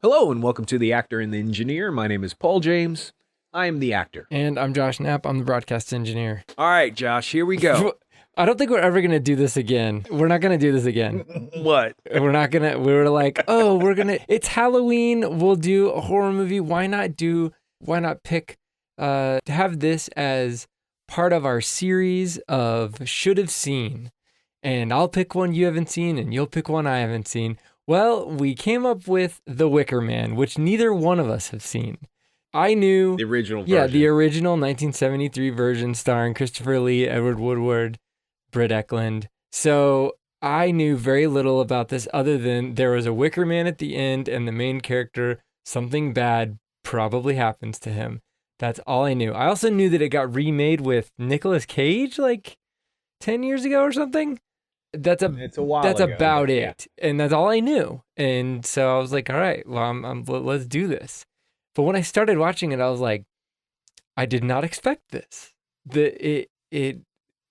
Hello and welcome to The Actor and the Engineer. My name is Paul James. I am the actor. And I'm Josh Knapp. I'm the broadcast engineer. All right, Josh, here we go. I don't think we're ever going to do this again. We're not going to do this again. What? We were like, it's Halloween. We'll do a horror movie. Why not pick, to have this as part of our series of should have seen. And I'll pick one you haven't seen and you'll pick one I haven't seen. Well, we came up with The Wicker Man, which neither one of us have seen. I knew the original version. Yeah, the original 1973 version starring Christopher Lee, Edward Woodward, Britt Eklund. So I knew very little about this other than there was a Wicker Man at the end and the main character, something bad probably happens to him. That's all I knew. I also knew that it got remade with Nicolas Cage like 10 years ago or something. It's a while ago, about it. Yeah. And that's all I knew. And so I was like, all right, well, let's do this. But when I started watching it, I was like, I did not expect this.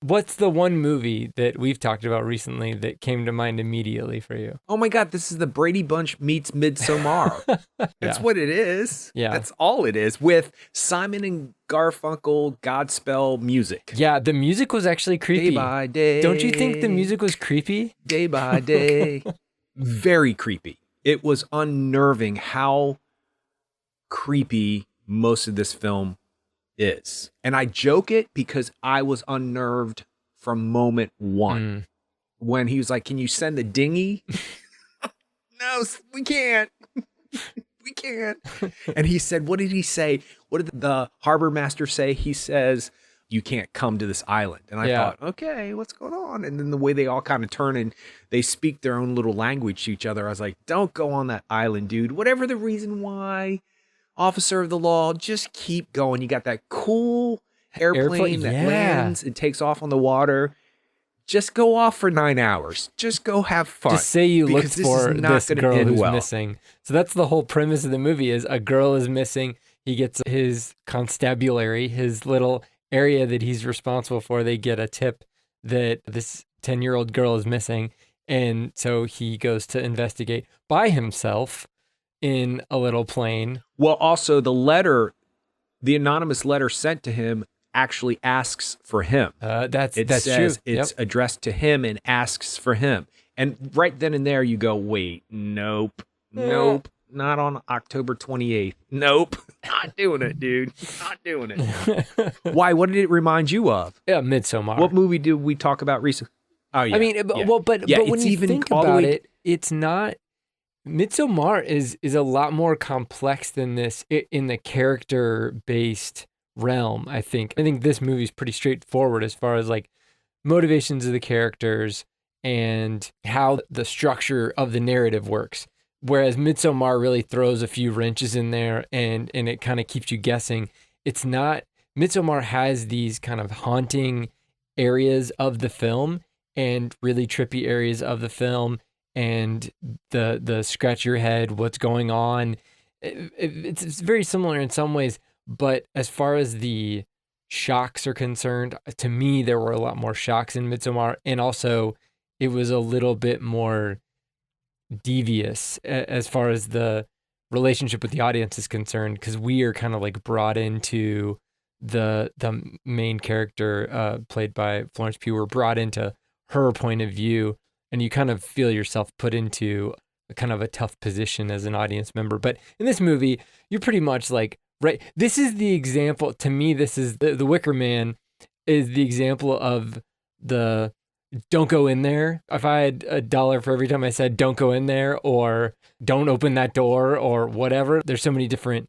What's the one movie that we've talked about recently that came to mind immediately for you? Oh my God, this is the Brady Bunch meets Midsommar. That's what it is. Yeah. That's all it is, with Simon and Garfunkel Godspell music. Yeah, the music was actually creepy. Day by day. Don't you think the music was creepy? Day by day. Very creepy. It was unnerving how creepy most of this film is. And I joke it because I was unnerved from moment one. When he was like, can you send the dinghy? No, we can't. We can't. And he said, what did he say? What did the harbor master say? He says, you can't come to this island. And I thought, okay, what's going on? And then the way they all kind of turn and they speak their own little language to each other, I was like, don't go on that island, dude. Whatever the reason why, officer of the law, just keep going. You got that cool airplane that lands and takes off on the water. Just go off for 9 hours. Just go have fun. Just say you looked for this girl who's missing. So that's the whole premise of the movie is a girl is missing. He gets his constabulary, his little area that he's responsible for. They get a tip that this 10-year-old girl is missing. And so he goes to investigate by himself in a little plane. Well, also the anonymous letter sent to him actually asks for him. That's says true. It's addressed to him and asks for him. And right then and there you go, wait, nope, not on October 28th. Nope, not doing it, dude. Not doing it. Why? What did it remind you of? Yeah, Midsommar. What movie did we talk about recently? Oh, yeah. I mean, but when you think about it, it's not... Midsommar is a lot more complex than this in the character-based realm, I think. I think this movie's pretty straightforward as far as like motivations of the characters and how the structure of the narrative works. Whereas Midsommar really throws a few wrenches in there and it kind of keeps you guessing. It's not... Midsommar has these kind of haunting areas of the film and really trippy areas of the film and the scratch your head, what's going on. It's very similar in some ways, but as far as the shocks are concerned, to me, there were a lot more shocks in Midsommar, and also it was a little bit more devious as far as the relationship with the audience is concerned, because we are kind of like brought into the main character played by Florence Pugh. We're brought into her point of view, and you kind of feel yourself put into a kind of a tough position as an audience member. But in this movie, you're pretty much like, right, this is the example, to me, this is the Wicker Man is the example of the don't go in there. If I had $1 for every time I said don't go in there or don't open that door or whatever, there's so many different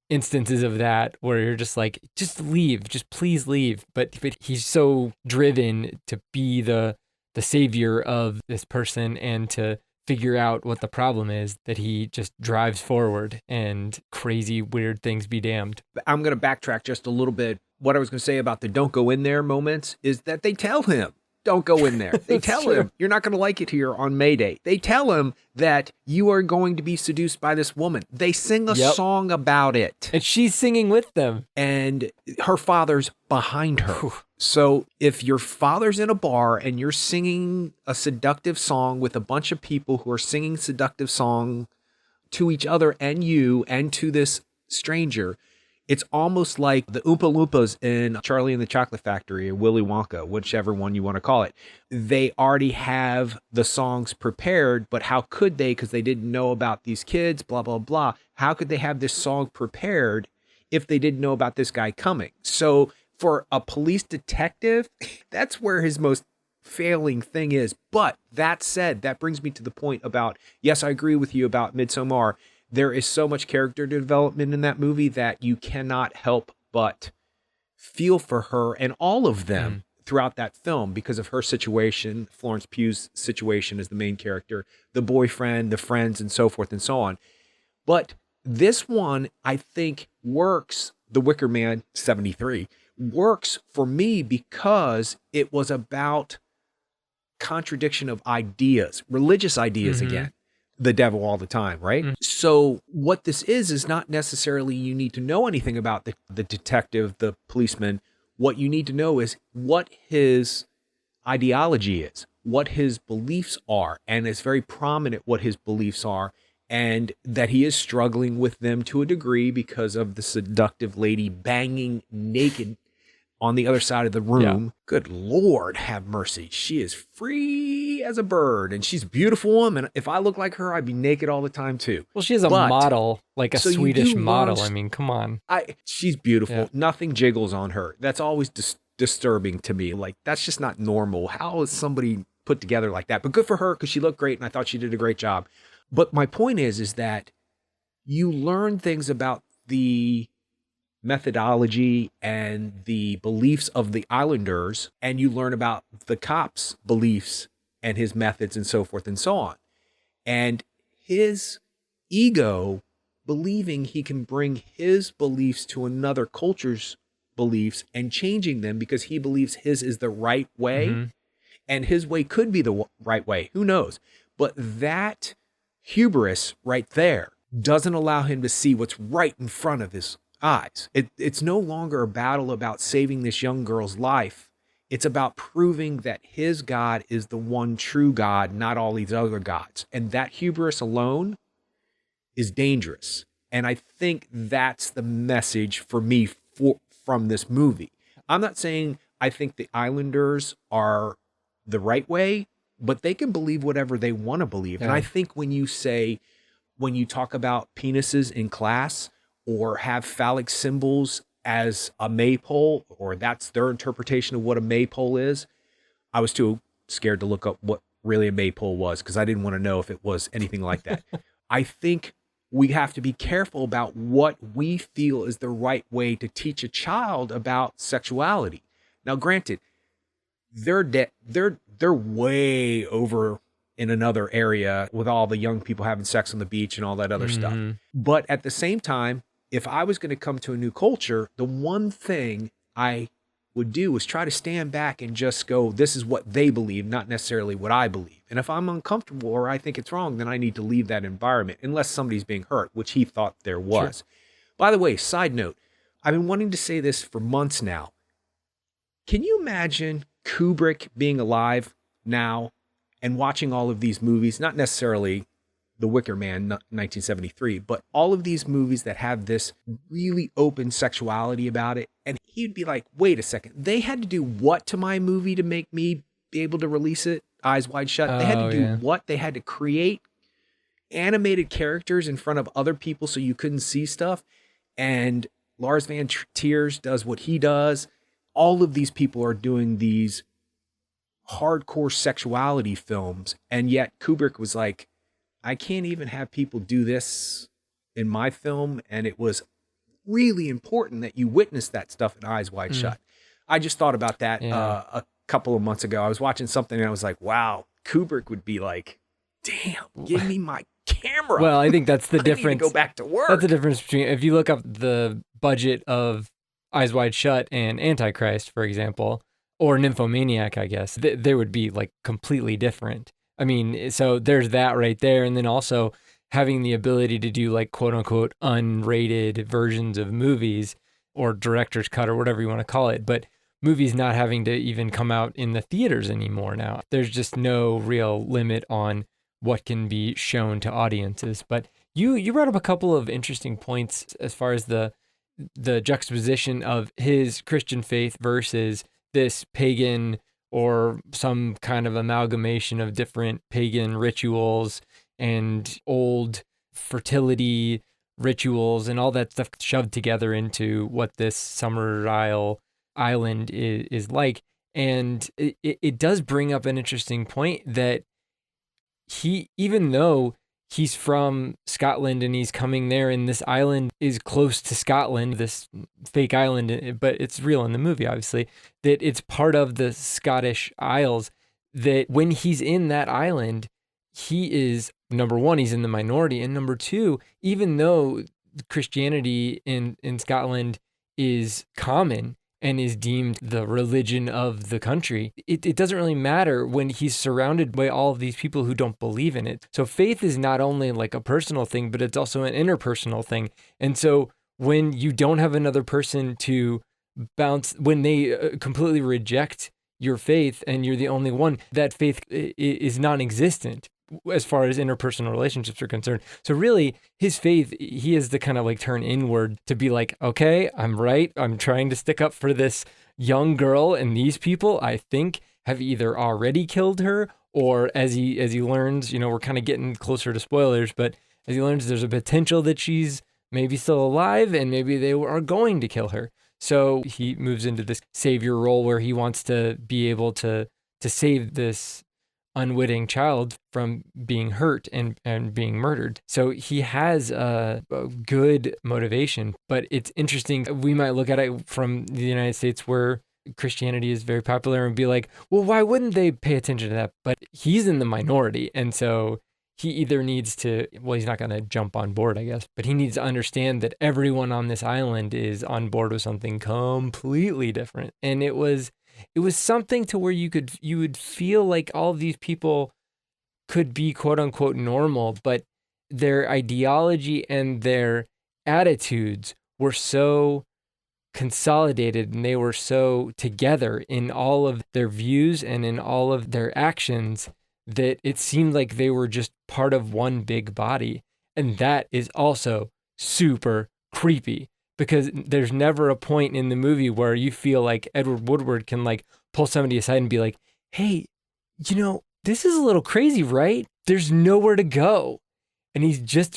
instances of that where you're just like, just leave, just please leave. But he's so driven to be the savior of this person and to figure out what the problem is that he just drives forward, and crazy, weird things be damned. I'm going to backtrack just a little bit. What I was going to say about the don't go in there moments is that they tell him, don't go in there. They tell him, you're not going to like it here on May Day. They tell him that you are going to be seduced by this woman. They sing a song about it. And she's singing with them. And her father's behind her. So if your father's in a bar and you're singing a seductive song with a bunch of people who are singing seductive song to each other and you and to this stranger. It's almost like the Oompa Loompas in Charlie and the Chocolate Factory or Willy Wonka, whichever one you want to call it. They already have the songs prepared, but how could they? Because they didn't know about these kids, blah, blah, blah. How could they have this song prepared if they didn't know about this guy coming? So for a police detective, that's where his most failing thing is. But that said, that brings me to the point about, yes, I agree with you about Midsommar. There is so much character development in that movie that you cannot help but feel for her and all of them throughout that film because of her situation, Florence Pugh's situation as the main character, the boyfriend, the friends, and so forth and so on. But this one, I think, works, The Wicker Man 73, works for me because it was about contradiction of ideas, religious ideas again. The devil all the time, right? So what this is not necessarily you need to know anything about the detective, the policeman. What you need to know is what his ideology is, what his beliefs are, and it's very prominent what his beliefs are, and that he is struggling with them to a degree because of the seductive lady banging naked on the other side of the room. Yeah. Good Lord, have mercy. She is free as a bird, and she's a beautiful woman. If I look like her, I'd be naked all the time too. Well, she is a model, like a Swedish model. I mean, come on. She's beautiful. Yeah. Nothing jiggles on her. That's always disturbing to me. Like, that's just not normal. How is somebody put together like that? But good for her, because she looked great, and I thought she did a great job. But my point is that you learn things about the methodology and the beliefs of the islanders, and you learn about the cop's beliefs and his methods and so forth and so on. And his ego believing he can bring his beliefs to another culture's beliefs and changing them because he believes his is the right way, and his way could be the right way. Who knows? But that hubris right there doesn't allow him to see what's right in front of his eyes. It's no longer a battle about saving this young girl's life. It's about proving that his God is the one true God, not all these other gods. And that hubris alone is dangerous. And I think that's the message for me from this movie. I'm not saying I think the islanders are the right way, but they can believe whatever they want to believe. Yeah. And I think when you talk about penises in class, or have phallic symbols as a maypole, or that's their interpretation of what a maypole is. I was too scared to look up what really a maypole was because I didn't want to know if it was anything like that. I think we have to be careful about what we feel is the right way to teach a child about sexuality. Now, granted, they're way over in another area with all the young people having sex on the beach and all that other stuff. But at the same time, if I was going to come to a new culture, the one thing I would do is try to stand back and just go, this is what they believe, not necessarily what I believe. And if I'm uncomfortable or I think it's wrong, then I need to leave that environment unless somebody's being hurt, which he thought there was. Sure. By the way, side note, I've been wanting to say this for months now. Can you imagine Kubrick being alive now and watching all of these movies, not necessarily The Wicker Man, 1973, but all of these movies that have this really open sexuality about it. And he'd be like, wait a second, they had to do what to my movie to make me be able to release it? Eyes Wide Shut. They had to do what? They had to create animated characters in front of other people so you couldn't see stuff. And Lars Van Trier does what he does. All of these people are doing these hardcore sexuality films. And yet Kubrick was like, I can't even have people do this in my film. And it was really important that you witness that stuff in Eyes Wide Shut. I just thought about that a couple of months ago. I was watching something and I was like, wow, Kubrick would be like, damn, give me my camera. Well, I think that's the difference. I need to go back to work. That's the difference between, if you look up the budget of Eyes Wide Shut and Antichrist, for example, or Nymphomaniac, I guess, they would be like completely different. I mean, so there's that right there. And then also having the ability to do like quote unquote unrated versions of movies or director's cut or whatever you want to call it. But movies not having to even come out in the theaters anymore now. There's just no real limit on what can be shown to audiences. But you brought up a couple of interesting points as far as the juxtaposition of his Christian faith versus this pagan or some kind of amalgamation of different pagan rituals and old fertility rituals and all that stuff shoved together into what this Summer Island is like. And it does bring up an interesting point that even though he's from Scotland and he's coming there, and this island is close to Scotland, this fake island, but it's real in the movie, obviously, that it's part of the Scottish Isles, that when he's in that island, he is, number one, he's in the minority, and number two, even though Christianity in Scotland is common and is deemed the religion of the country, it doesn't really matter when he's surrounded by all of these people who don't believe in it. So faith is not only like a personal thing, but it's also an interpersonal thing. And so when you don't have another person to bounce, when they completely reject your faith and you're the only one, that faith is non-existent as far as interpersonal relationships are concerned. So really, his faith, he has to kind of like turn inward to be like, okay, I'm right. I'm trying to stick up for this young girl, and these people, I think, have either already killed her, or as he learns, we're kind of getting closer to spoilers, but as he learns, there's a potential that she's maybe still alive, and maybe they are going to kill her. So he moves into this savior role where he wants to be able to save this unwitting child from being hurt and being murdered. So he has a good motivation, but it's interesting. We might look at it from the United States where Christianity is very popular and be like, well, why wouldn't they pay attention to that? But he's in the minority. And so he either needs to, well, he's not going to jump on board, I guess, but he needs to understand that everyone on this island is on board with something completely different. And it was something to where you would feel like all of these people could be quote unquote normal, but their ideology and their attitudes were so consolidated and they were so together in all of their views and in all of their actions that it seemed like they were just part of one big body. And that is also super creepy, because there's never a point in the movie where you feel like Edward Woodward can like pull somebody aside and be like, hey, this is a little crazy, right? There's nowhere to go. And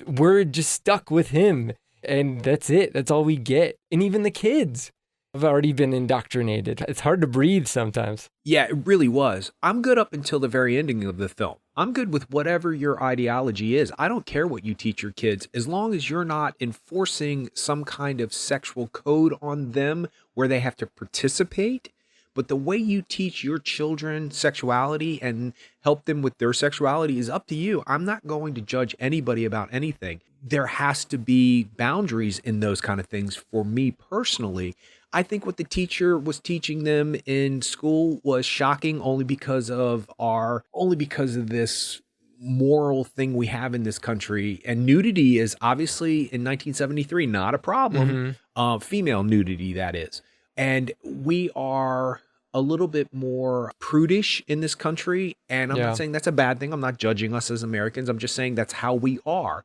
we're just stuck with him. And that's it. That's all we get. And even the kids have already been indoctrinated. It's hard to breathe sometimes. Yeah, it really was. I'm good up until the very ending of the film. I'm good with whatever your ideology is. I don't care what you teach your kids, as long as you're not enforcing some kind of sexual code on them where they have to participate. But the way you teach your children sexuality and help them with their sexuality is up to you. I'm not going to judge anybody about anything. There has to be boundaries in those kind of things for me personally. I think what the teacher was teaching them in school was shocking only because of this moral thing we have in this country. And nudity is obviously in 1973 not a problem. Female nudity, that is. And we are a little bit more prudish in this country. And I'm not saying that's a bad thing. I'm not judging us as Americans. I'm just saying that's how we are.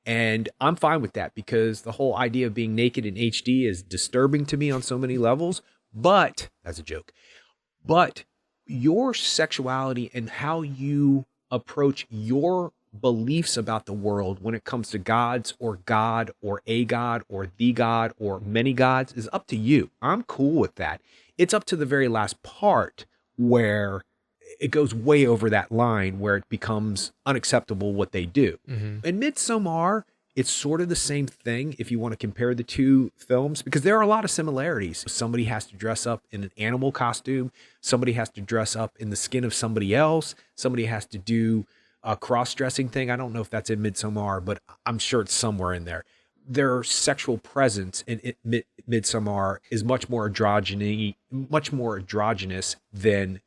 And I'm fine with that, because the whole idea of being naked in HD is disturbing to me on so many levels. But that's a joke. But your sexuality and how you approach your beliefs about the world when it comes to gods or God or a God or the God or many gods is up to you. I'm cool with that. It's up to the very last part where it goes way over that line where it becomes unacceptable what they do. In Midsommar, it's sort of the same thing if you want to compare the two films, because there are a lot of similarities. Somebody has to dress up in an animal costume. Somebody has to dress up in the skin of somebody else. Somebody has to do a cross-dressing thing. I don't know if that's in Midsommar, but I'm sure it's somewhere in there. Their sexual presence in Midsommar is much more androgynous than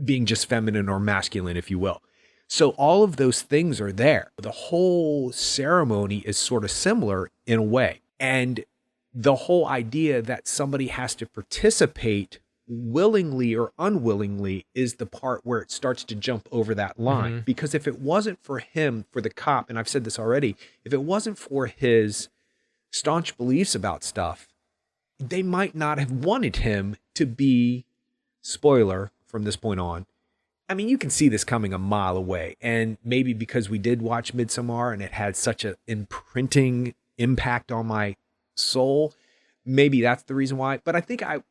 being just feminine or masculine, if you will. So all of those things are there. The whole ceremony is sort of similar in a way. And the whole idea that somebody has to participate willingly or unwillingly is the part where it starts to jump over that line. Mm-hmm. Because if it wasn't for him, for the cop, and I've said this already, if it wasn't for his staunch beliefs about stuff, they might not have wanted him to be, spoiler from this point on. I mean, you can see this coming a mile away. And maybe because we did watch Midsommar and it had such an imprinting impact on my soul, maybe that's the reason why. But I think I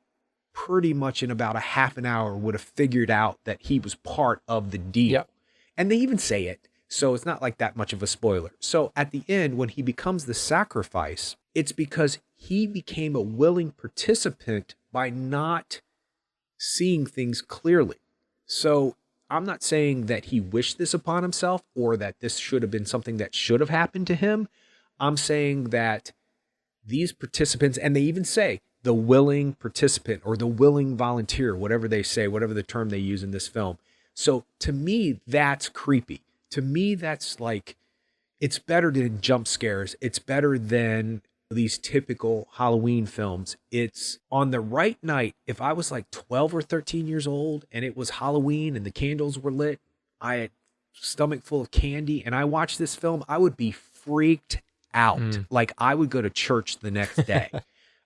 pretty much in about a half an hour would have figured out that he was part of the deal. Yep. And they even say it. So it's not like that much of a spoiler. So at the end, when he becomes the sacrifice, it's because he became a willing participant by not seeing things clearly. So I'm not saying that he wished this upon himself or that this should have been something that should have happened to him. I'm saying that these participants, and they even say the willing participant or the willing volunteer, whatever they say, whatever the term they use in this film. So to me, that's creepy. To me, that's like, it's better than jump scares. It's better than these typical Halloween films. It's on the right night. If I was like 12 or 13 years old and it was Halloween and the candles were lit, I had stomach full of candy and I watched this film, I would be freaked out. Like I would go to church the next day.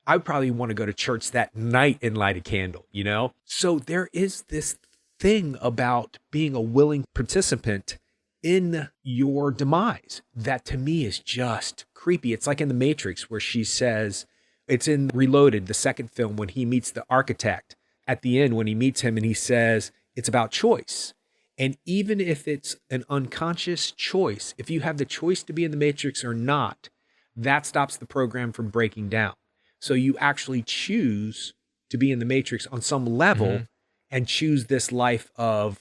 I would probably want to go to church that night and light a candle, you know? So there is this thing about being a willing participant in your demise that to me is just creepy. It's like in The Matrix where she says, it's in Reloaded, the second film, when he meets the architect at the end, when he meets him and he says, it's about choice. And even if it's an unconscious choice, if you have the choice to be in the Matrix or not, that stops the program from breaking down. So you actually choose to be in the Matrix on some level and choose this life of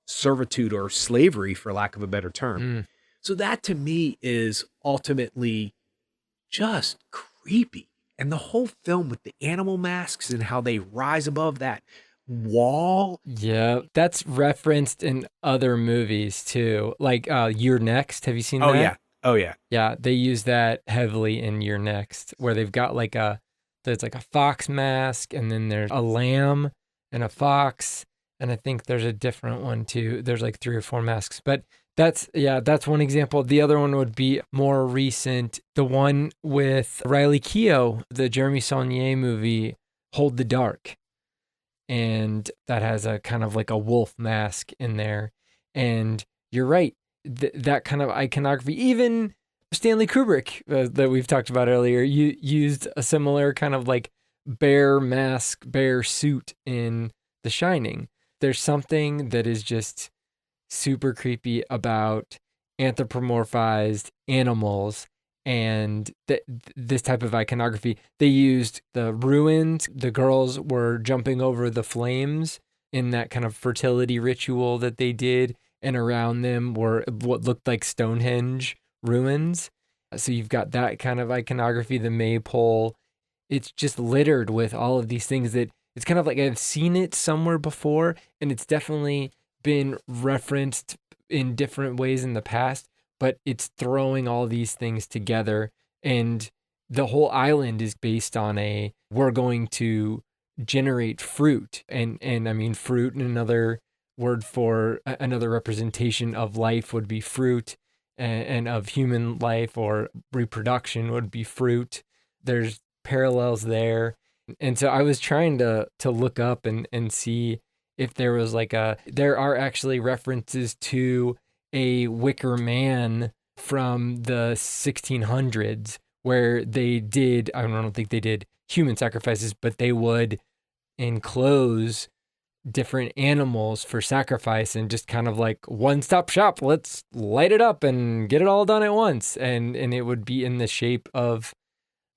servitude or slavery, for lack of a better term. So that to me is ultimately just creepy. And the whole film with the animal masks and how they rise above that wall. Yeah, that's referenced in other movies too. Like You're Next. Have you seen that? Oh yeah. Yeah, they use that heavily in You're Next, where they've got there's like a fox mask, and then there's a lamb and a fox, and I think there's a different one too. There's like 3 or 4 masks, but that's one example. The other one would be more recent, the one with Riley Keough, the Jeremy Saulnier movie, Hold the Dark. And that has a kind of like a wolf mask in there. And you're right, that kind of iconography, even Stanley Kubrick that we've talked about earlier, used a similar kind of like bear mask, bear suit in The Shining. There's something that is just super creepy about anthropomorphized animals and this type of iconography. They used the ruins. The girls were jumping over the flames in that kind of fertility ritual that they did, and around them were what looked like Stonehenge ruins. So you've got that kind of iconography, the maypole. It's just littered with all of these things that it's kind of like I've seen it somewhere before, and it's definitely been referenced in different ways in the past, but it's throwing all these things together. And the whole island is based on we're going to generate fruit. And I mean, fruit, and another word for another representation of life would be fruit, and of human life or reproduction would be fruit. There's parallels there. And so I was trying to look up and see if there was there are actually references to a Wicker man from the 1600s where they did, I don't think they did human sacrifices, but they would enclose different animals for sacrifice and just kind of like one-stop shop. Let's light it up and get it all done at once. And it would be in the shape of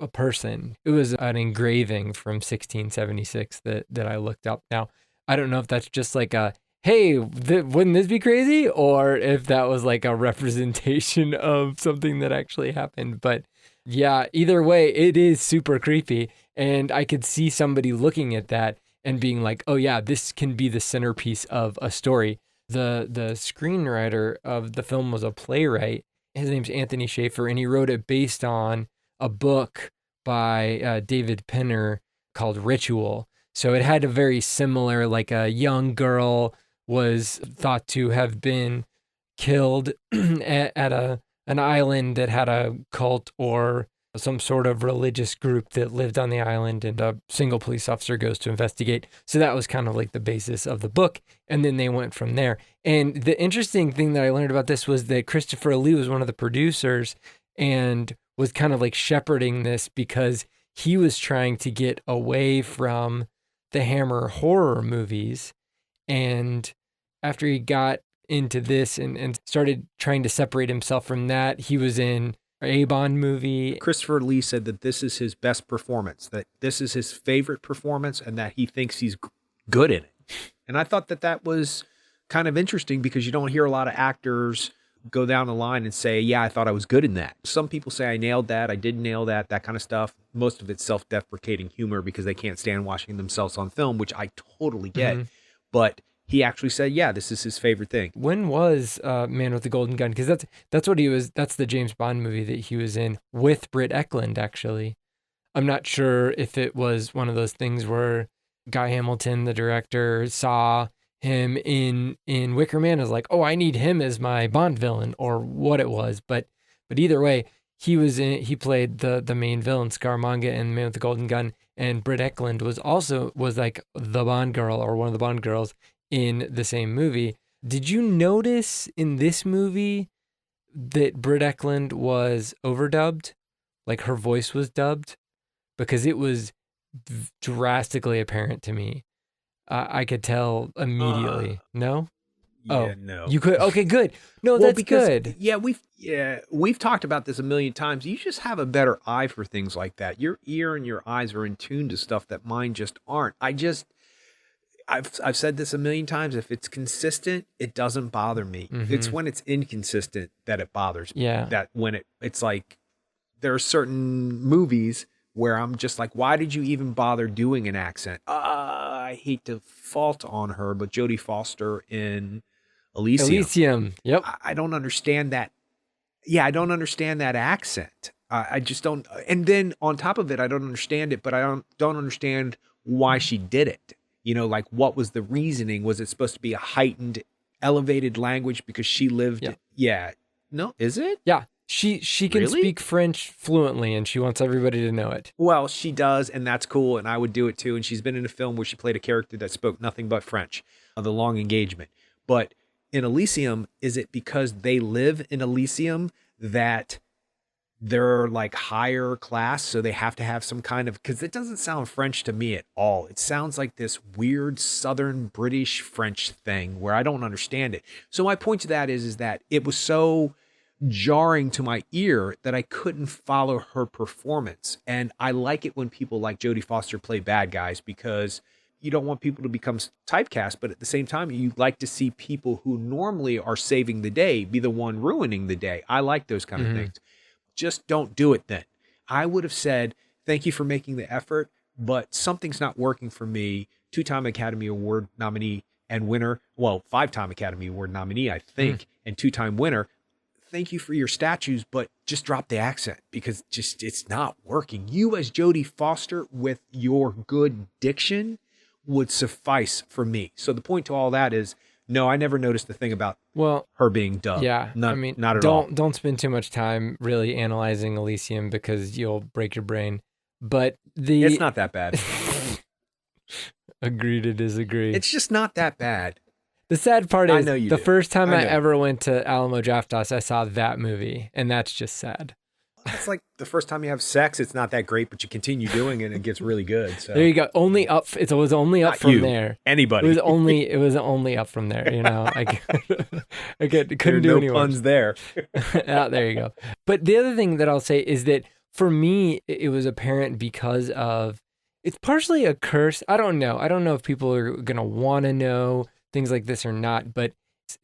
a person. It was an engraving from 1676 that I looked up. Now, I don't know if that's just like a, hey, wouldn't this be crazy? Or if that was like a representation of something that actually happened. But yeah, either way, it is super creepy. And I could see somebody looking at that and being like, oh yeah, this can be the centerpiece of a story. The screenwriter of the film was a playwright. His name's Anthony Schaefer, and he wrote it based on a book by David Penner called Ritual. So it had a very similar, like a young girl was thought to have been killed at an island that had a cult or some sort of religious group that lived on the island, and a single police officer goes to investigate. So that was kind of like the basis of the book. And then they went from there. And the interesting thing that I learned about this was that Christopher Lee was one of the producers and was kind of like shepherding this because he was trying to get away from the Hammer horror movies. And after he got into this and started trying to separate himself from that, he was in a Bond movie. Christopher Lee said that this is his best performance, that this is his favorite performance, and that he thinks he's good in it. And I thought that that was kind of interesting because you don't hear a lot of actors go down the line and say, yeah, I thought I was good in that. Some people say I nailed that, I didn't nail that, that kind of stuff. Most of it's self-deprecating humor because they can't stand watching themselves on film, which I totally get. Mm-hmm. But he actually said, yeah, this is his favorite thing. When was Man with the Golden Gun? Because that's what he was. That's the James Bond movie that he was in with Britt Eklund, actually. I'm not sure if it was one of those things where Guy Hamilton, the director, saw him in Wicker Man, is like, oh, I need him as my Bond villain, or what it was. But either way, he played the main villain, Scaramanga, in Man with the Golden Gun, and Britt Eklund was like the Bond girl, or one of the Bond girls, in the same movie. Did you notice in this movie that Britt Eklund was overdubbed? Like her voice was dubbed? Because it was drastically apparent to me. I could tell immediately. No? Yeah, no. You could? Okay, good. No, that's good. Yeah, we've talked about this a million times. You just have a better eye for things like that. Your ear and your eyes are in tune to stuff that mine just aren't. I've said this a million times. If it's consistent, it doesn't bother me. Mm-hmm. It's when it's inconsistent that it bothers me. Yeah. That when it's like there are certain movies where I'm just like, why did you even bother doing an accent? I hate to fault on her, but Jodie Foster in Elysium. Yep. I don't understand that. Yeah, I don't understand that accent. I just don't. And then on top of it, I don't understand it, but I don't understand why she did it. You know, like, what was the reasoning? Was it supposed to be a heightened, elevated language because she lived? Yeah. Yeah. No, is it? Yeah. She can Really? speak French fluently, and she wants everybody to know it. Well, she does, and that's cool, and I would do it too. And she's been in a film where she played a character that spoke nothing but French, The Long Engagement. But in Elysium, is it because they live in Elysium that they're like higher class, so they have to have some kind of, because it doesn't sound French to me at all. It sounds like this weird Southern British French thing where I don't understand it. So my point to that is that it was so jarring to my ear that I couldn't follow her performance. And I like it when people like Jodie Foster play bad guys, because you don't want people to become typecast, but at the same time, you like to see people who normally are saving the day be the one ruining the day. I like those kind of things. Just don't do it then. I would have said, thank you for making the effort, but something's not working for me. 2-time Academy Award nominee and winner. Well, 5-time Academy Award nominee, I think, and 2-time winner. Thank you for your statues, but just drop the accent, because just it's not working. You as Jodie Foster with your good diction would suffice for me. So the point to all that is, no, I never noticed the thing about her being dubbed. Yeah, not at all. Don't spend too much time really analyzing Elysium, because you'll break your brain. But it's not that bad. Agree to disagree. It's just not that bad. The sad part is, the first time I know. ever went to Alamo Drafthouse, I saw that movie, and that's just sad. It's like the first time you have sex, it's not that great, but you continue doing it and it gets really good. So there you go. It was only up from there. Anybody. It was only up from there, you know. Couldn't do any puns there. There you go. But the other thing that I'll say is that for me, it was apparent because of, it's partially a curse. I don't know if people are going to want to know things like this or not, but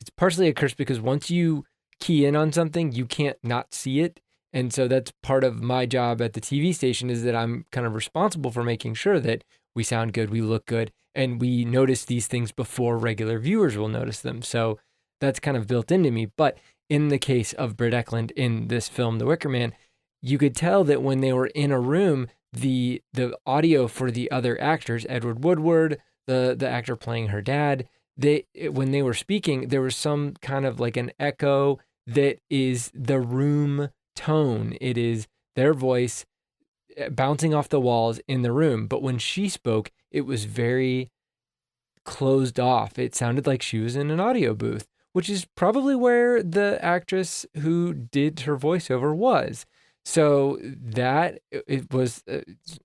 it's partially a curse because once you key in on something, you can't not see it. And so that's part of my job at the TV station, is that I'm kind of responsible for making sure that we sound good, we look good, and we notice these things before regular viewers will notice them. So that's kind of built into me. But in the case of Britt Eklund in this film, The Wicker Man, you could tell that when they were in a room, the audio for the other actors, Edward Woodward, the actor playing her dad, when they were speaking, there was some kind of like an echo that is the room tone. It is their voice bouncing off the walls in the room. But when she spoke, it was very closed off. It sounded like she was in an audio booth, which is probably where the actress who did her voiceover was. So that it was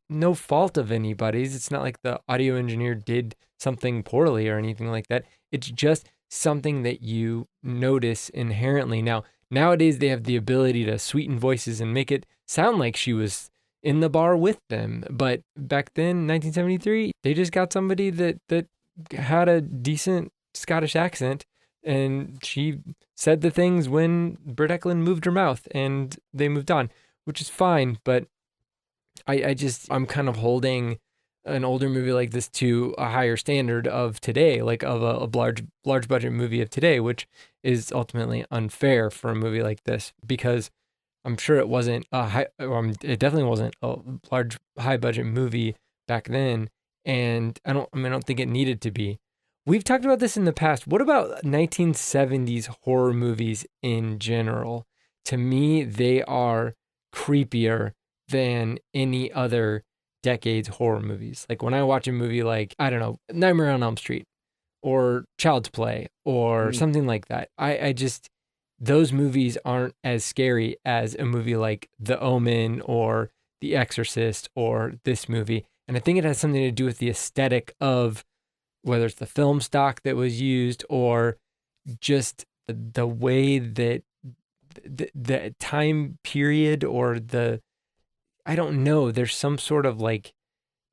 no fault of anybody's. It's not like the audio engineer did something poorly or anything like that. It's just something that you notice inherently. Now, nowadays they have the ability to sweeten voices and make it sound like she was in the bar with them. But back then, 1973, they just got somebody that had a decent Scottish accent, and she said the things when Britt Eklund moved her mouth, and they moved on, which is fine. But I'm kind of holding an older movie like this to a higher standard of today, like of a large budget movie of today, which is ultimately unfair for a movie like this, because I'm sure it wasn't it definitely wasn't a large high budget movie back then. And I don't think it needed to be. We've talked about this in the past. What about 1970s horror movies in general? To me, they are creepier than any other decade's horror movies. Like when I watch a movie like, I don't know, Nightmare on Elm Street or Child's Play or something like that, I just, those movies aren't as scary as a movie like The Omen or The Exorcist or this movie. And I think it has something to do with the aesthetic of whether it's the film stock that was used or just the way that the time period or I don't know, there's some sort of like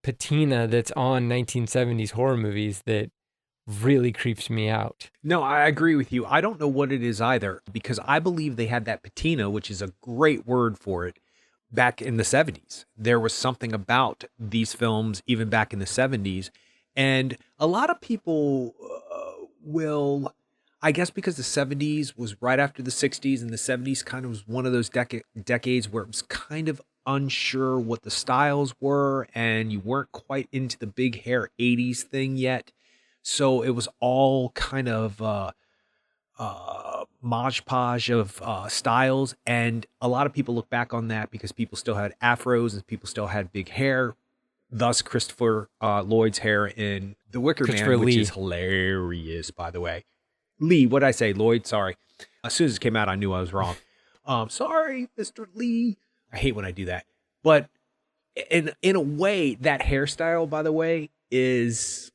patina that's on 1970s horror movies that really creeps me out. No, I agree with you. I don't know what it is either, because I believe they had that patina, which is a great word for it, back in the 70s. There was something about these films, even back in the 70s. And a lot of people will, I guess because the 70s was right after the 60s, and the 70s kind of was one of those decades where it was kind of unsure what the styles were, and you weren't quite into the big hair 80s thing yet. So it was all kind of modge podge of styles, and a lot of people look back on that because people still had afros and people still had big hair. Thus, Christopher Lloyd's hair in The Wicker Man, which is hilarious, by the way. Lee, what'd I say? Lloyd, sorry. As soon as it came out, I knew I was wrong. Sorry, Mr. Lee. I hate when I do that. But in a way, that hairstyle, by the way, is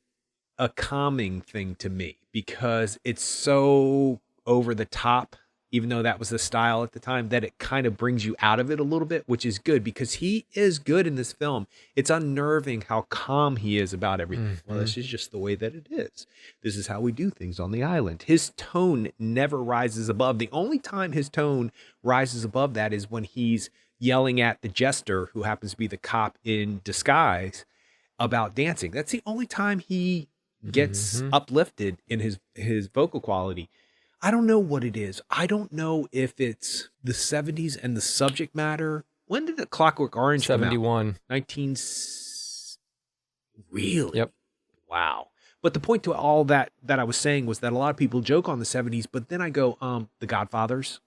a calming thing to me because it's so over the top, even though that was the style at the time, that it kind of brings you out of it a little bit, which is good because he is good in this film. It's unnerving how calm he is about everything. Mm-hmm. Well, this is just the way that it is. This is how we do things on the island. His tone never rises above. The only time his tone rises above that is when he's yelling at the jester, who happens to be the cop in disguise, about dancing. That's the only time he gets uplifted in his vocal quality. I don't know what it is. I don't know if it's the 70s and the subject matter. When did the Clockwork Orange come out? 71. 19... Really? Yep. Wow. But the point to all that I was saying was that a lot of people joke on the 70s, but then I go, The Godfathers,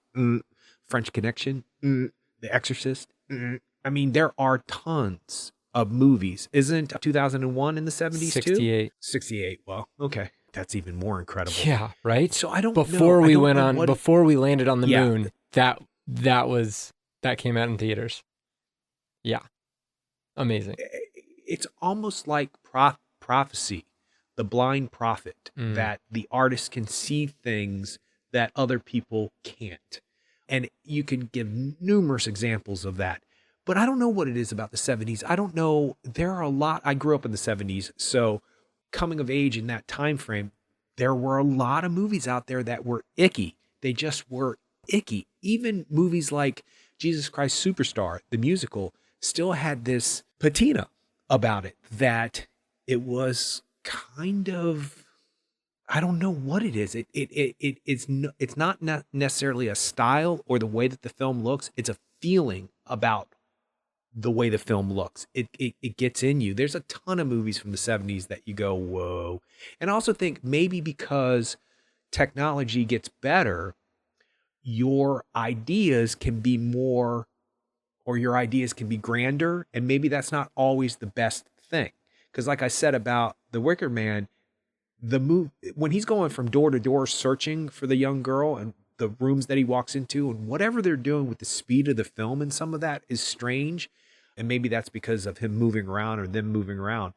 French Connection, The Exorcist. I mean, there are tons of movies. Isn't 2001 in the 70s 68. too? 68. Well, okay. That's even more incredible. Yeah, right? So I don't before know. we went on, before we landed on the moon, that came out in theaters. Yeah. Amazing. It's almost like prophecy, the blind prophet, that the artist can see things that other people can't. And you can give numerous examples of that. But I don't know what it is about the 70s. I don't know. There are a lot. I grew up in the 70s, so coming of age in that time frame, there were a lot of movies out there that were icky. They just were icky. Even movies like Jesus Christ Superstar, the musical, still had this patina about it, that it was kind of, I don't know what it is. It's not necessarily a style or the way that the film looks. It's a feeling about the way the film looks. It gets in you. There's a ton of movies from the 70s that you go, whoa. And I also think maybe because technology gets better, your ideas can be more, or your ideas can be grander. And maybe that's not always the best thing. Because like I said about the Wicker Man, when he's going from door to door searching for the young girl and the rooms that he walks into and whatever they're doing with the speed of the film, and some of that is strange. And maybe that's because of him moving around or them moving around.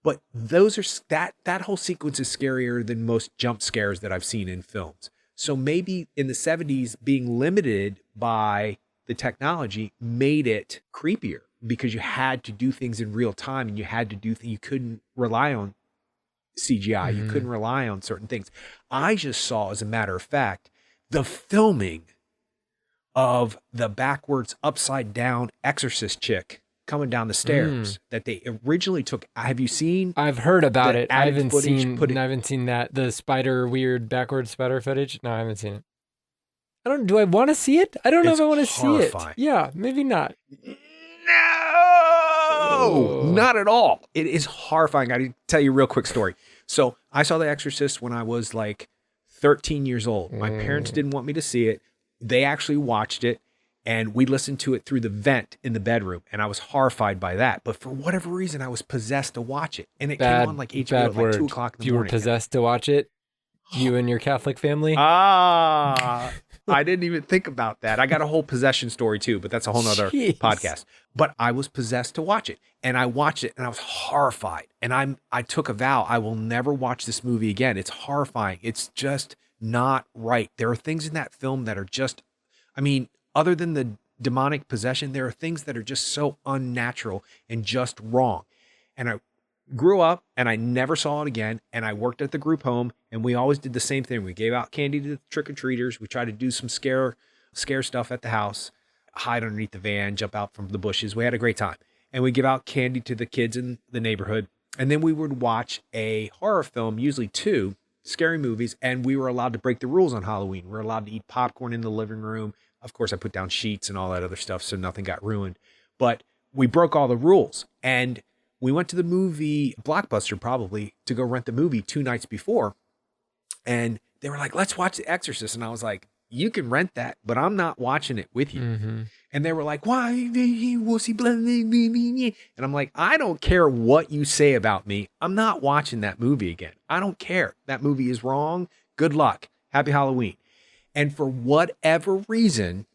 But those are that whole sequence is scarier than most jump scares that I've seen in films. So maybe in the 70s, being limited by the technology made it creepier because you had to do things in real time and you had to do things. You couldn't rely on CGI. Mm-hmm. You couldn't rely on certain things. I just saw, as a matter of fact, the filming of the backwards, upside down exorcist chick coming down the stairs that they originally took. Have you seen? I've heard about it. I haven't seen that. The spider, weird backwards spider footage. No, I haven't seen it. Do I want to see it? I don't know if I want to see it. Yeah, maybe not. No, not at all. It is horrifying. I need to tell you a real quick story. So I saw The Exorcist when I was like 13 years old. My parents didn't want me to see it. They actually watched it, and we listened to it through the vent in the bedroom, and I was horrified by that. But for whatever reason, I was possessed to watch it, and it came on like HBO at like 2 o'clock in the morning. You were possessed to watch it? You and your Catholic family? I didn't even think about that. I got a whole possession story too, but that's a whole nother podcast. But I was possessed to watch it, and I watched it, and I was horrified. And I took a vow: I will never watch this movie again. It's horrifying. It's just not right. There are things in that film that are just, I mean, other than the demonic possession, there are things that are just so unnatural and just wrong. And I grew up and I never saw it again. And I worked at the group home, and we always did the same thing. We gave out candy to the trick-or-treaters. We tried to do some scare stuff at the house, hide underneath the van, jump out from the bushes. We had a great time. And we give out candy to the kids in the neighborhood. And then we would watch a horror film, usually 2 scary movies. And we were allowed to break the rules on Halloween. We were allowed to eat popcorn in the living room. Of course, I put down sheets and all that other stuff, so nothing got ruined. But we broke all the rules. And we went to the movie Blockbuster probably to go rent the movie 2 nights before. And they were like, let's watch The Exorcist. And I was like, you can rent that, but I'm not watching it with you. Mm-hmm. And they were like, why? And I'm like, I don't care what you say about me. I'm not watching that movie again. I don't care. That movie is wrong. Good luck. Happy Halloween. And for whatever reason,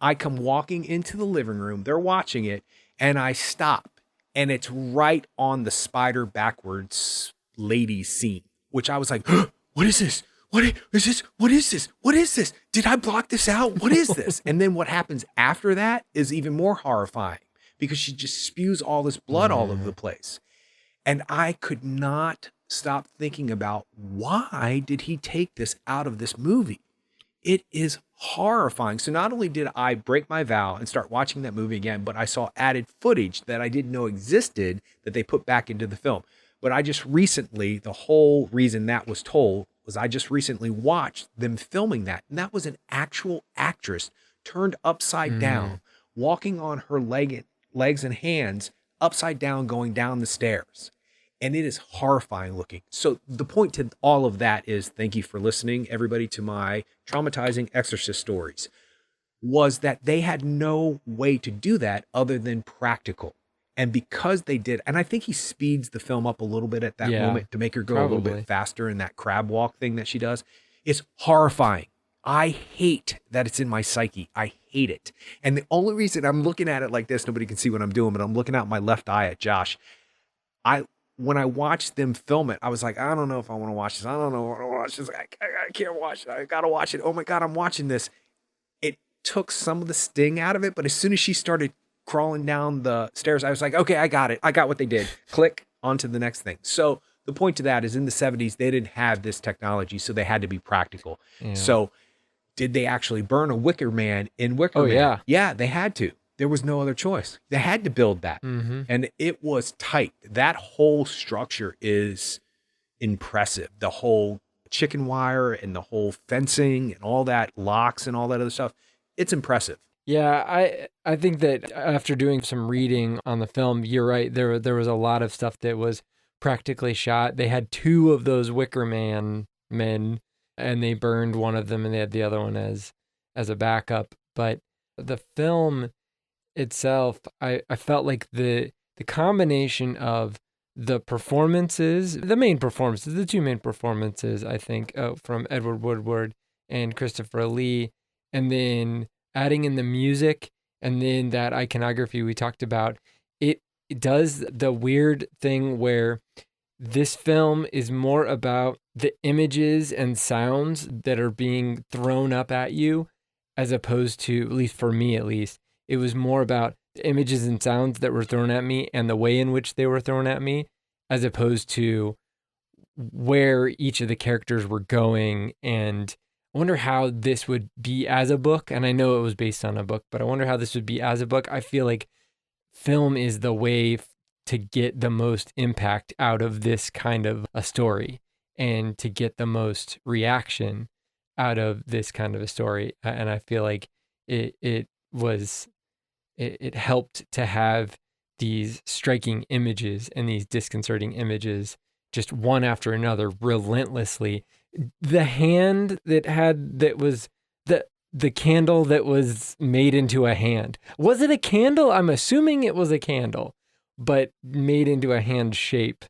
I come walking into the living room. They're watching it, and I stop. And it's right on the spider backwards lady scene, which I was like, what is this? What is this? What is this? What is this? Did I block this out? What is this? And then what happens after that is even more horrifying because she just spews all this blood all over the place. And I could not stop thinking about, why did he take this out of this movie? It is horrifying. So not only did I break my vow and start watching that movie again, but I saw added footage that I didn't know existed that they put back into the film. But I just recently, the whole reason that was told was I just recently watched them filming that. And that was an actual actress turned upside down, walking on her legs and hands upside down, going down the stairs. And it is horrifying looking. So the point to all of that is, thank you for listening, everybody, to my traumatizing exorcist stories, was that they had no way to do that other than practical. And because they did, and I think he speeds the film up a little bit at that moment to make her go a little bit faster in that crab walk thing that she does. It's horrifying. I hate that it's in my psyche. I hate it. And the only reason I'm looking at it like this, nobody can see what I'm doing, but I'm looking out my left eye at Josh. When I watched them film it, I was like, I don't know if I want to watch this. I don't know if I want to watch this. I can't watch it. I got to watch it. Oh my God, I'm watching this. It took some of the sting out of it. But as soon as she started crawling down the stairs, I was like, okay, I got it. I got what they did. Click onto the next thing. So the point to that is, in the 70s, they didn't have this technology, so they had to be practical. Yeah. So did they actually burn a Wicker Man in Wicker Man? Yeah. Yeah, they had to. There was no other choice. They had to build that. Mm-hmm. And it was tight. That whole structure is impressive. The whole chicken wire and the whole fencing and all that, locks and all that other stuff. It's impressive. Yeah, I think that after doing some reading on the film, you're right. There was a lot of stuff that was practically shot. They had two of those Wicker Man men, and they burned one of them, and they had the other one as a backup. But the film itself, I felt like the combination of the performances, the main performances, the two main performances, I think, from Edward Woodward and Christopher Lee, and then adding in the music and then that iconography we talked about, it does the weird thing where this film is more about the images and sounds that are being thrown up at you, as opposed to, at least for me at least, it was more about the images and sounds that were thrown at me and the way in which they were thrown at me, as opposed to where each of the characters were going. And I wonder how this would be as a book. And I know it was based on a book, but I wonder how this would be as a book. I feel like film is the way to get the most impact out of this kind of a story and to get the most reaction out of this kind of a story. And I feel like it helped to have these striking images and these disconcerting images, just one after another, relentlessly. The hand that was the candle that was made into a hand. Was it a candle? I'm assuming it was a candle, but made into a hand shape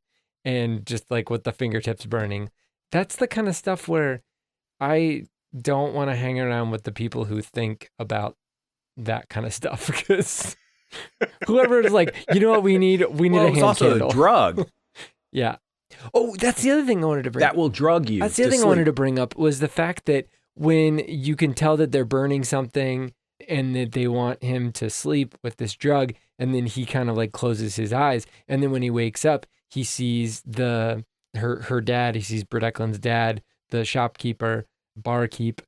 and just like with the fingertips burning. That's the kind of stuff where I don't want to hang around with the people who think about that kind of stuff, because whoever is like, you know what, we need a hand candle. It's also a drug. Yeah. Oh, that's the other thing I wanted to bring up. That will drug you. That's the other thing I wanted to bring up was the fact that when you can tell that they're burning something and that they want him to sleep with this drug, and then he kind of like closes his eyes, and then when he wakes up, he sees her dad, he sees Britt Eklund's dad, the shopkeeper, barkeep,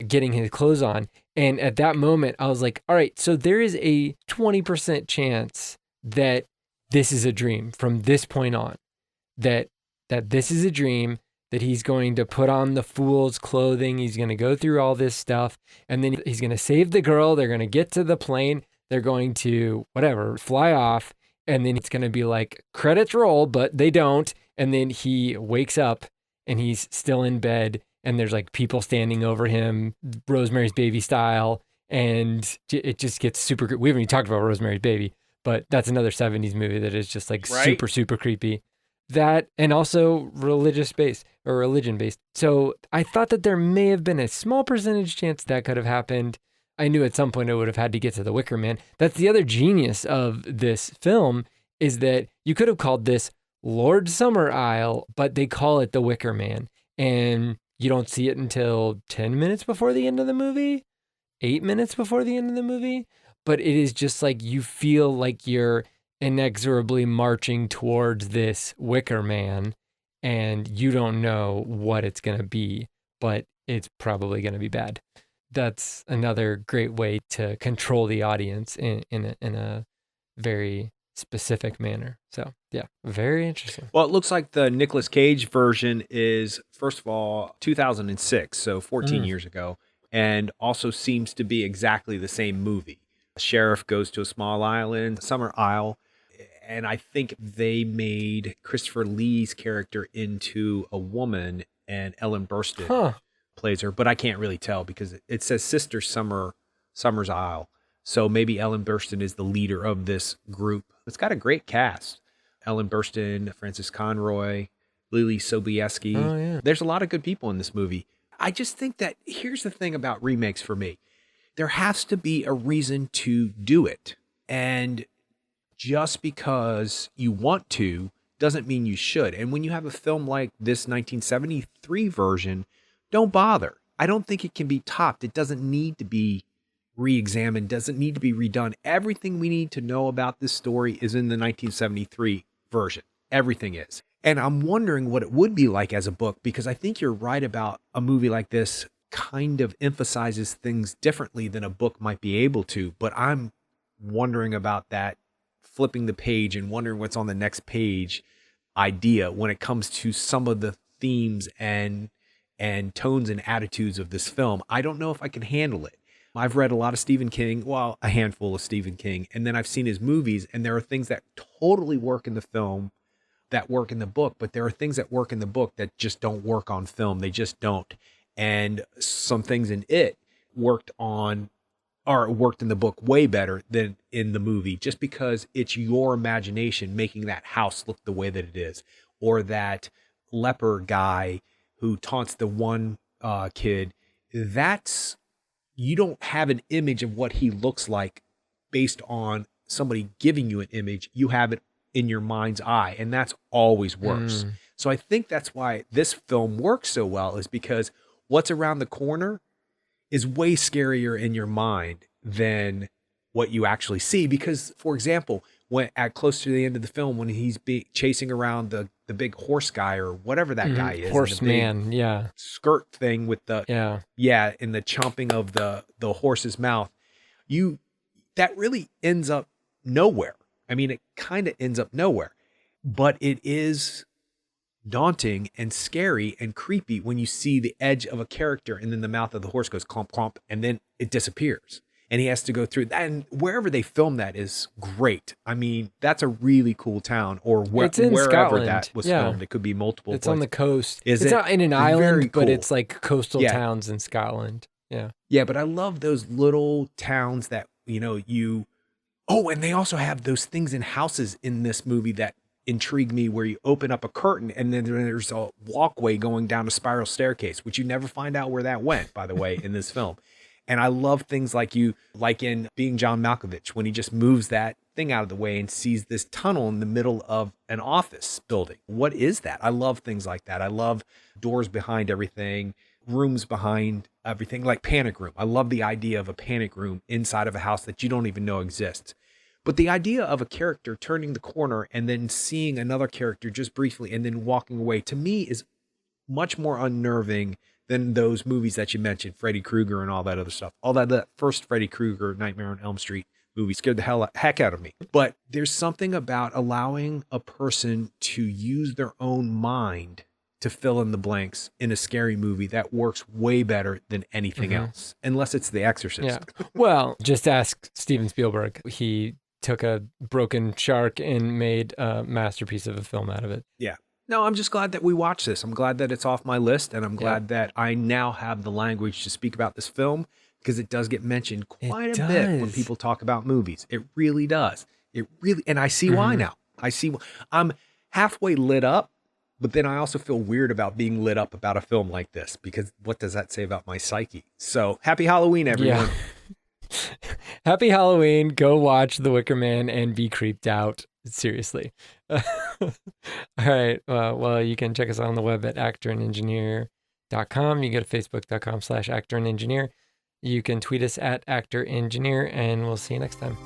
getting his clothes on. And at that moment, I was like, all right, so there is a 20% chance that this is a dream from this point on, that this is a dream, that he's going to put on the fool's clothing. He's going to go through all this stuff, and then he's going to save the girl. They're going to get to the plane. They're going to, whatever, fly off. And then it's going to be like, credits roll, but they don't. And then he wakes up and he's still in bed, and there's like people standing over him, Rosemary's Baby style. And it just gets super, we haven't even talked about Rosemary's Baby, but that's another 70s movie that is just like super, super creepy. That, and also religion based. So I thought that there may have been a small percentage chance that could have happened. I knew at some point I would have had to get to the Wicker Man. That's the other genius of this film, is that you could have called this Lord Summerisle, but they call it the Wicker Man. And you don't see it until 10 minutes before the end of the movie, 8 minutes before the end of the movie. But it is just like, you feel like you're inexorably marching towards this Wicker Man, and you don't know what it's going to be, but it's probably going to be bad. That's another great way to control the audience in a very specific manner. So yeah, very interesting. Well, it looks like the Nicolas Cage version is, first of all, 2006, so 14 years ago, and also seems to be exactly the same movie. A sheriff goes to a small island, Summerisle, and I think they made Christopher Lee's character into a woman, and Ellen Burstyn plays her, but I can't really tell because it says Sister Summerisle. So maybe Ellen Burstyn is the leader of this group. It's got a great cast. Ellen Burstyn, Francis Conroy, Lily Sobieski. Oh, yeah. There's a lot of good people in this movie. I just think that here's the thing about remakes for me. There has to be a reason to do it. And just because you want to doesn't mean you should. And when you have a film like this 1973 version, don't bother. I don't think it can be topped. It doesn't need to be re-examined, doesn't need to be redone. Everything we need to know about this story is in the 1973 version. Everything is. And I'm wondering what it would be like as a book, because I think you're right about a movie like this kind of emphasizes things differently than a book might be able to. But I'm wondering about that flipping the page and wondering what's on the next page idea when it comes to some of the themes and tones and attitudes of this film. I don't know if I can handle it. I've read a lot of Stephen King, well, a handful of Stephen King, and then I've seen his movies, and there are things that totally work in the film that work in the book, but there are things that work in the book that just don't work on film. They just don't. And some things in it worked in the book way better than in the movie, just because it's your imagination making that house look the way that it is, or that leper guy who taunts the one kid. You don't have an image of what he looks like based on somebody giving you an image. You have it in your mind's eye, and that's always worse. So I think that's why this film works so well, is because what's around the corner is way scarier in your mind than what you actually see. Because, for example, when at close to the end of the film, when he's chasing around the big horse guy or whatever that guy is, horseman, yeah, skirt thing with the in the chomping of the horse's mouth, that really ends up nowhere. I mean, it kind of ends up nowhere, but it is daunting and scary and creepy when you see the edge of a character and then the mouth of the horse goes clomp, clomp, and then it disappears. And he has to go through that. And wherever they film that is great. I mean, that's a really cool town, or wherever Scotland. That was filmed. It could be multiple places. On the coast. It's not in an island, but it's like coastal towns in Scotland. Yeah. Yeah, but I love those little towns that, and they also have those things in houses in this movie that intrigue me, where you open up a curtain and then there's a walkway going down a spiral staircase, which you never find out where that went, by the way, in this film. And I love things like in Being John Malkovich, when he just moves that thing out of the way and sees this tunnel in the middle of an office building. What is that? I love things like that. I love doors behind everything, rooms behind everything, like Panic Room. I love the idea of a panic room inside of a house that you don't even know exists. But the idea of a character turning the corner and then seeing another character just briefly and then walking away, to me, is much more unnerving than those movies that you mentioned, Freddy Krueger and all that other stuff. All that first Freddy Krueger, Nightmare on Elm Street movie scared the heck out of me. But there's something about allowing a person to use their own mind to fill in the blanks in a scary movie that works way better than anything else, unless it's The Exorcist. Yeah. Well, just ask Steven Spielberg. He took a broken shark and made a masterpiece of a film out of it. Yeah. No, I'm just glad that we watched this. I'm glad that it's off my list, and I'm glad that I now have the language to speak about this film, because it does get mentioned quite a bit when people talk about movies. It really does. And I see why now. I'm halfway lit up, but then I also feel weird about being lit up about a film like this, because what does that say about my psyche? So happy Halloween, everyone. Yeah. Happy Halloween. Go watch The Wicker Man and be creeped out. Seriously. All right. Well, you can check us out on the web at actorandengineer.com. You can go to facebook.com/actorandengineer. You can tweet us at actorengineer, and we'll see you next time.